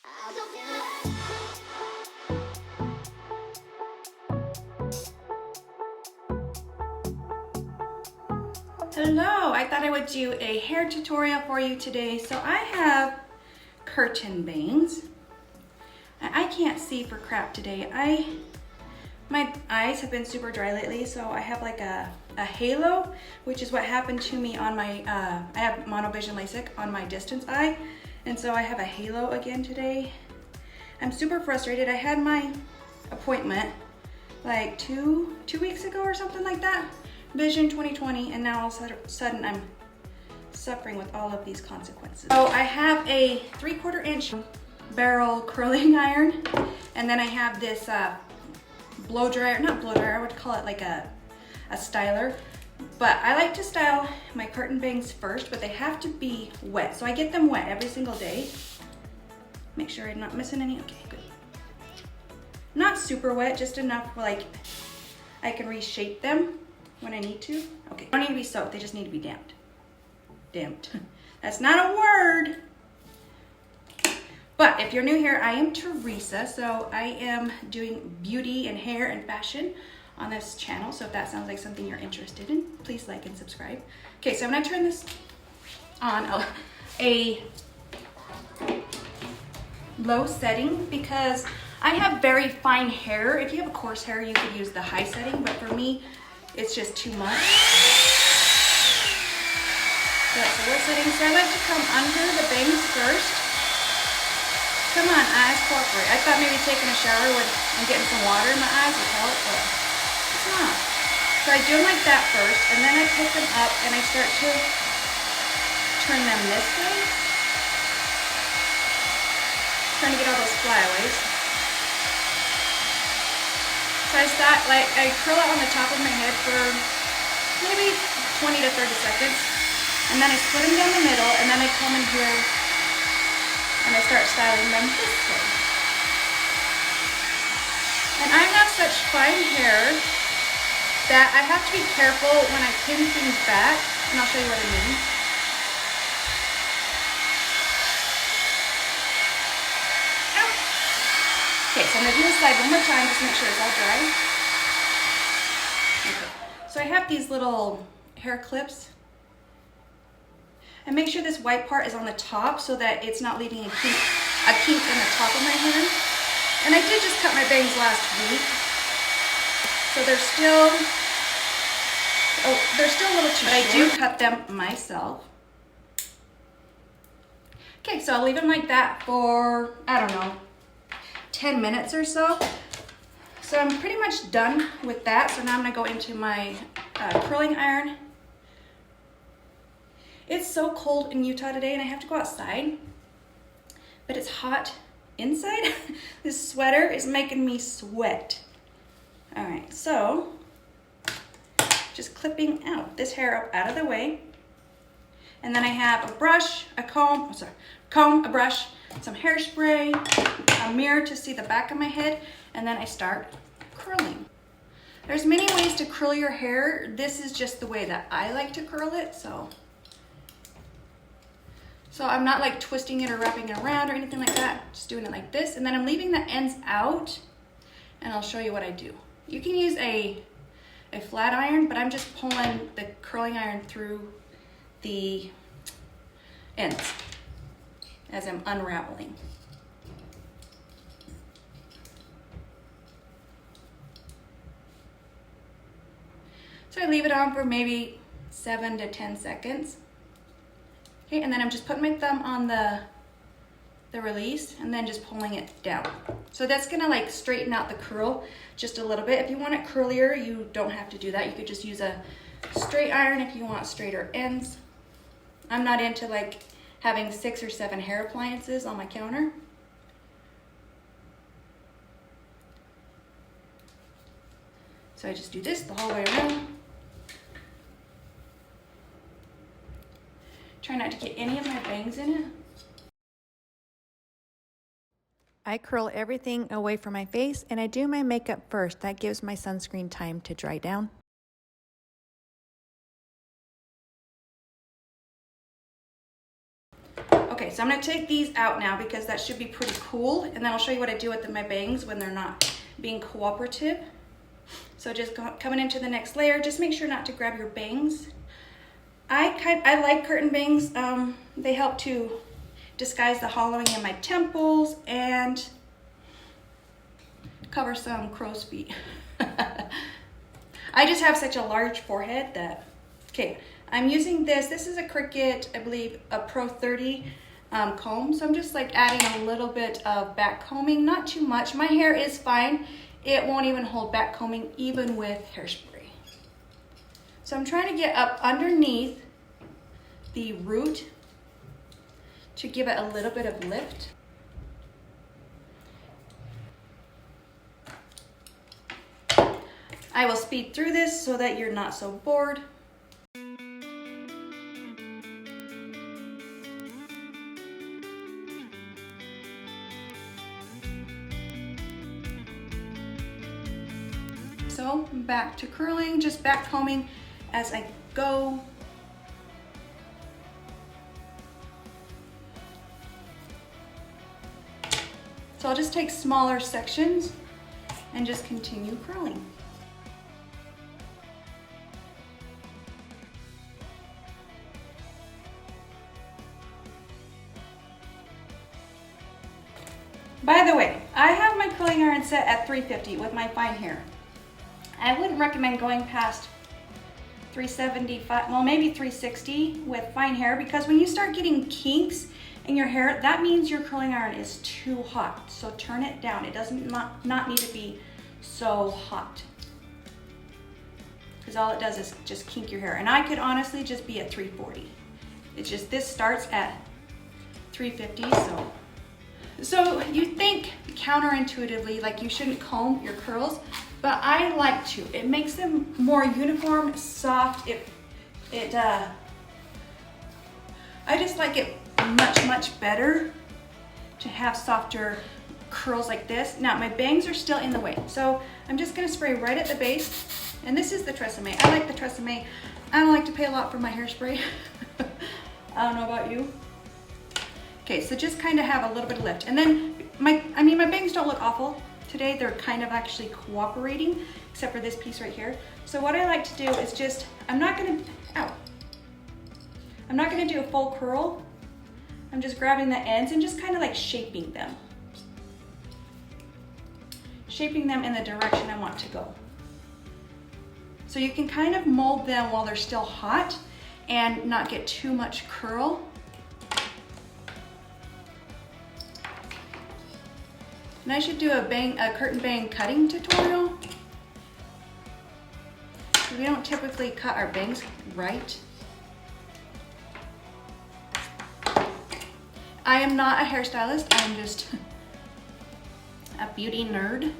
Hello, I thought I would do a hair tutorial for you today. So I have curtain bangs. I can't see for crap today. My eyes have been super dry lately, so I have like a halo, which is what happened to me on my, I have monovision LASIK on my distance eye, and so I have a halo again today. I'm super frustrated. I had my appointment like two weeks ago or something like that. Vision 2020, and now all of a sudden I'm suffering with all of these consequences. So I have a 3/4 inch barrel curling iron, and then I have this blow dryer, not blow dryer, I would call it like a styler. But I like to style my curtain bangs first, but they have to be wet. So I get them wet every single day. Make sure I'm not missing any, okay, good. Not super wet, just enough where like I can reshape them when I need to. Okay, they don't need to be soaked, they just need to be damped. Damped. That's not a word. But if you're new here, I am Teresa, so I am doing beauty and hair and fashion on this channel. So if that sounds like something you're interested in, please like and subscribe. Okay, so I'm gonna turn this on a low setting because I have very fine hair. If you have a coarse hair, you could use the high setting, but for me, it's just too much. That's the low setting. So I like to come under the bangs first. Come on, eyes, cooperate. I thought maybe taking a shower and getting some water in my eyes would help, but it's not. So I do them like that first, and then I pick them up and I start to turn them this way. Trying to get all those flyaways. So I curl out on the top of my head for maybe 20 to 30 seconds. And then I split them down the middle, and then I come in here and I start styling them this way. And I have such fine hair that I have to be careful when I pin things back, and I'll show you what I mean. Okay, so I'm gonna do this side one more time, just make sure it's all dry. Okay. So I have these little hair clips. And make sure this white part is on the top so that it's not leaving a kink in the top of my hair. And I did just cut my bangs last week. So they're still a little too short. But I do cut them myself. Okay, so I'll leave them like that for, I don't know, 10 minutes or so. So I'm pretty much done with that. So now I'm gonna go into my curling iron. It's so cold in Utah today and I have to go outside, but it's hot inside. This sweater is making me sweat. All right, so just clipping out this hair out of the way. And then I have a brush, a comb, a brush, some hairspray, a mirror to see the back of my head, and then I start curling. There's many ways to curl your hair. This is just the way that I like to curl it, so I'm not like twisting it or wrapping it around or anything like that. Just doing it like this, and then I'm leaving the ends out, and I'll show you what I do. You can use a flat iron, but I'm just pulling the curling iron through the ends as I'm unraveling. So I leave it on for maybe 7 to 10 seconds. Okay, and then I'm just putting my thumb on the release and then just pulling it down. So that's gonna like straighten out the curl just a little bit. If you want it curlier, you don't have to do that. You could just use a straight iron if you want straighter ends. I'm not into like having 6 or 7 hair appliances on my counter. So I just do this the whole way around. Try not to get any of my bangs in it. I curl everything away from my face and I do my makeup first. That gives my sunscreen time to dry down. Okay, so I'm gonna take these out now because that should be pretty cool, and then I'll show you what I do with my bangs when they're not being cooperative. So just coming into the next layer, just make sure not to grab your bangs. I like curtain bangs. They help to disguise the hollowing in my temples and cover some crow's feet. I just have such a large forehead that, okay, I'm using this. This is a Cricut, I believe, a Pro 30 comb. So I'm just like adding a little bit of back combing, not too much. My hair is fine. It won't even hold back combing even with hairspray. So I'm trying to get up underneath the root to give it a little bit of lift. I will speed through this so that you're not so bored. So back to curling, just back combing as I go. So I'll just take smaller sections and just continue curling. By the way, I have my curling iron set at 350 with my fine hair. I wouldn't recommend going past 375, well maybe 360 with fine hair, because when you start getting kinks in your hair, that means your curling iron is too hot. So turn it down. It doesn't not need to be so hot, because all it does is just kink your hair. And I could honestly just be at 340. It's just this starts at 350. So you think counterintuitively like you shouldn't comb your curls, but I like to. It makes them more uniform, soft. I just like it much better to have softer curls like this. Now my bangs are still in the way, so I'm just gonna spray right at the base. And this is the Tresemme. I like the Tresemme. I don't like to pay a lot for my hairspray. I don't know about you. Okay, so just kind of have a little bit of lift. And then my bangs don't look awful today. They're kind of actually cooperating, except for this piece right here. So what I like to do is just, I'm not gonna do a full curl. I'm just grabbing the ends and just kind of like shaping them. Shaping them in the direction I want to go. So you can kind of mold them while they're still hot and not get too much curl. And I should do a curtain bang cutting tutorial. We don't typically cut our bangs right. I am not a hairstylist, I'm just a beauty nerd.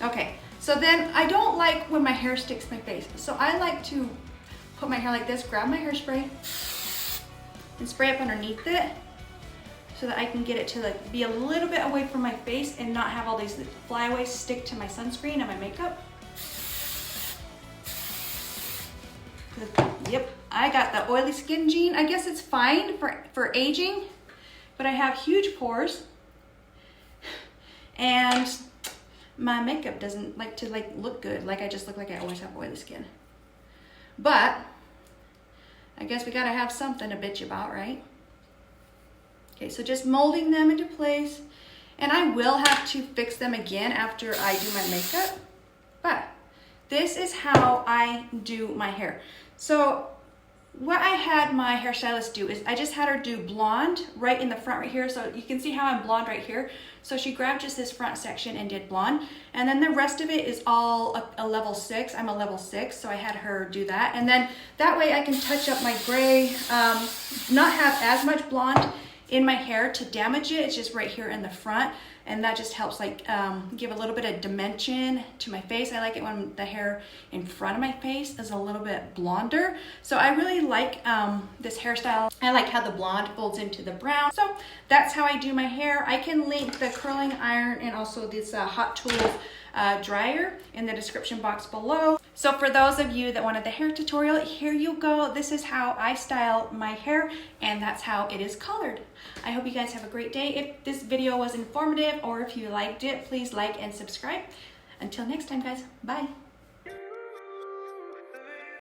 Okay, so then I don't like when my hair sticks to my face. So I like to put my hair like this, grab my hairspray, and spray up underneath it, so that I can get it to like be a little bit away from my face and not have all these flyaways stick to my sunscreen and my makeup. Yep, I got the oily skin gene. I guess it's fine for aging, but I have huge pores and my makeup doesn't like to look good. Like I just look like I always have oily skin. But I guess we gotta have something to bitch about, right? Okay, so just molding them into place, and I will have to fix them again after I do my makeup, but this is how I do my hair. So what I had my hairstylist do is I just had her do blonde right in the front right here. So you can see how I'm blonde right here. So she grabbed just this front section and did blonde. And then the rest of it is all a level 6. I'm a level 6, so I had her do that. And then that way I can touch up my gray, not have as much blonde in my hair to damage it. It's just right here in the front. And that just helps like give a little bit of dimension to my face. I like it when the hair in front of my face is a little bit blonder. So I really like this hairstyle. I like how the blonde folds into the brown. So that's how I do my hair. I can link the curling iron and also this hot tools dryer in the description box below. So for those of you that wanted the hair tutorial, here you go. This is how I style my hair, and that's how it is colored. I hope you guys have a great day. If this video was informative or if you liked it, please like and subscribe. Until next time, guys, bye.